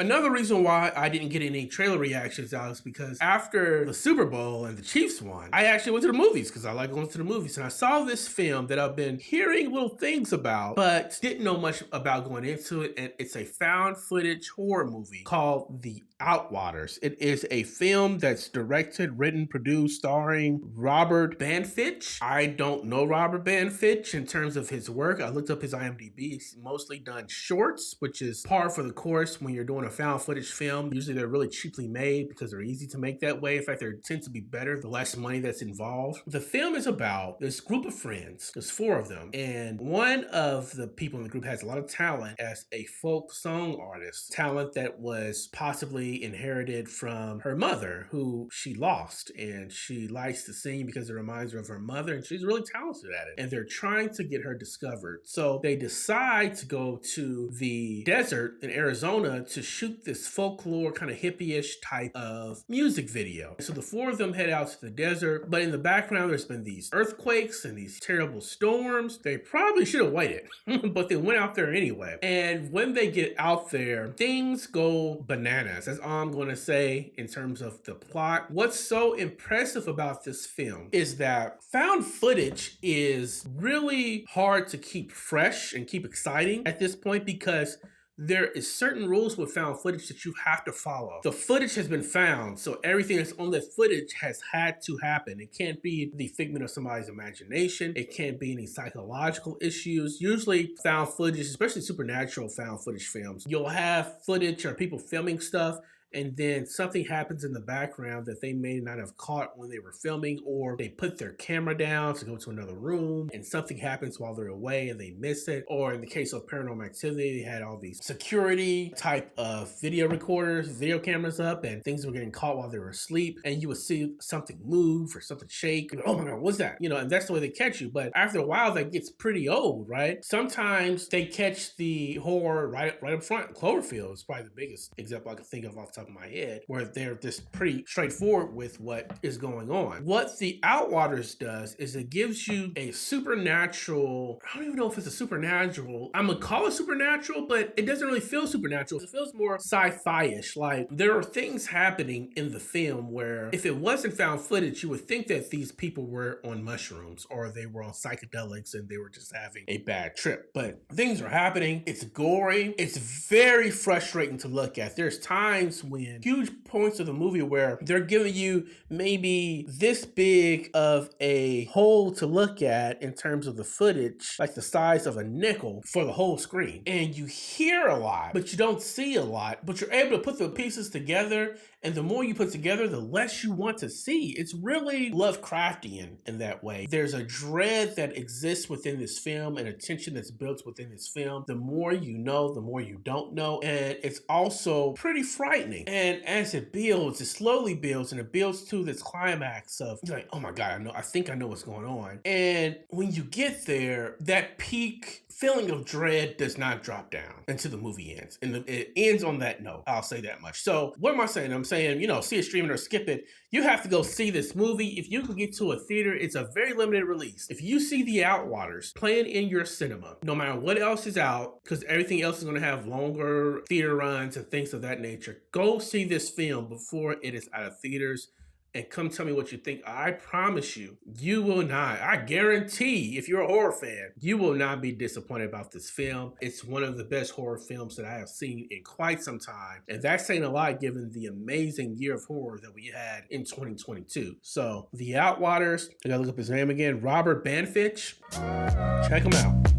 Another reason why I didn't get any trailer reactions out is because after the Super Bowl and the Chiefs won, I actually went to the movies because I like going to the movies. And I saw this film that I've been hearing little things about, but didn't know much about going into it. And it's a found footage horror movie called The Outwaters. It is a film that's directed, written, produced, starring Robert Banfitch. I don't know Robert Banfitch in terms of his work. I looked up his IMDb. He's mostly done shorts, which is par for the course when you're doing a found footage film. Usually they're really cheaply made because they're easy to make that way. In fact, they tend to be better the less money that's involved. The film is about this group of friends. There's 4 of them. And one of the people in the group has a lot of talent as a folk song artist. Talent that was possibly inherited from her mother, who she lost. And she likes to sing because it reminds her of her mother. And she's really talented at it. And they're trying to get her discovered. So they decide to go to the desert in Arizona to shoot this folklore kind of hippie-ish type of music video. So the 4 of them head out to the desert, but in the background there's been these earthquakes and these terrible storms. They probably should have waited, but they went out there anyway. And when they get out there, things go bananas. That's all I'm going to say in terms of the plot. What's so impressive about this film is that found footage is really hard to keep fresh and keep exciting at this point because there is certain rules with found footage that you have to follow. The footage has been found, so everything that's on that footage has had to happen. It can't be the figment of somebody's imagination. It can't be any psychological issues. Usually found footage, especially supernatural found footage films, you'll have footage or people filming stuff and then something happens in the background that they may not have caught when they were filming, or they put their camera down to go to another room and something happens while they're away and they miss it. Or in the case of Paranormal Activity, they had all these security type of video recorders, video cameras up, and things were getting caught while they were asleep, and you would see something move or something shake. Oh my God, what's that? You know, and that's the way they catch you. But after a while, that gets pretty old, right? Sometimes they catch the horror right up front. Cloverfield is probably the biggest example I can think of off the top of my head, where they're just pretty straightforward with what is going on. What The Outwaters does is it gives you a supernatural, I don't even know if it's a supernatural, I'm gonna call it supernatural, but it doesn't really feel supernatural. It feels more sci-fi-ish. Like there are things happening in the film where if it wasn't found footage, you would think that these people were on mushrooms or they were on psychedelics and they were just having a bad trip. But things are happening. It's gory. It's very frustrating to look at. There's times when huge points of the movie where they're giving you maybe this big of a hole to look at in terms of the footage, like the size of a nickel for the whole screen. And you hear a lot, but you don't see a lot, but you're able to put the pieces together. And the more you put together, the less you want to see. It's really Lovecraftian in that way. There's a dread that exists within this film and a tension that's built within this film. The more you know, the more you don't know. And it's also pretty frightening. And as it builds, it slowly builds and it builds to this climax of, you're like, oh my God, I think I know what's going on. And when you get there, that peak feeling of dread does not drop down until the movie ends. And it ends on that note. I'll say that much. So what am I saying? I'm saying, see it streaming or skip it. You have to go see this movie. If you can get to a theater, it's a very limited release. If you see The Outwaters playing in your cinema, no matter what else is out, because everything else is going to have longer theater runs and things of that nature, go see this film before it is out of theaters. And come tell me what you think. I promise you, you will not. I guarantee, if you're a horror fan, you will not be disappointed about this film. It's one of the best horror films that I have seen in quite some time. And that's saying a lot given the amazing year of horror that we had in 2022. So, The Outwaters, I gotta look up his name again, Robert Banfitch. Check him out.